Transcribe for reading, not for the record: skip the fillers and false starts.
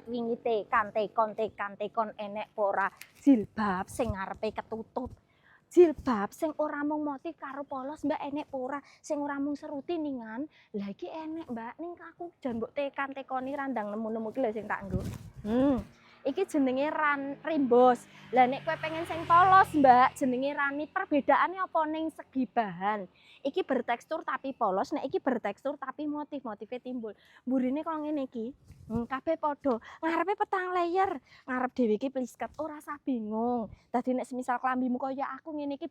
wingi tekon enek apa ora jilbab sing ngarepe ketutup. Jilbab sing ora mung motif karo polos Mbak enek apa ora sing ora mung seruti ningan. Lah iki enek Mbak ning aku jan mbok tekoni randang nemu-nemu ki lho sing tak nggo. Iki jenenge rimbos. Lah nek kowe pengen sing polos, Mbak, jenenge rani. Perbedaane apa ning segi bahan. Iki bertekstur tapi polos, nek iki bertekstur tapi motif-motifnya timbul. Mburine kok ngene iki. Kabeh padha. Ngarepe petang layer. Ngarep dhewe iki plisket, ora usah bingung. Dadi nek semisal klambimu kaya aku ngene iki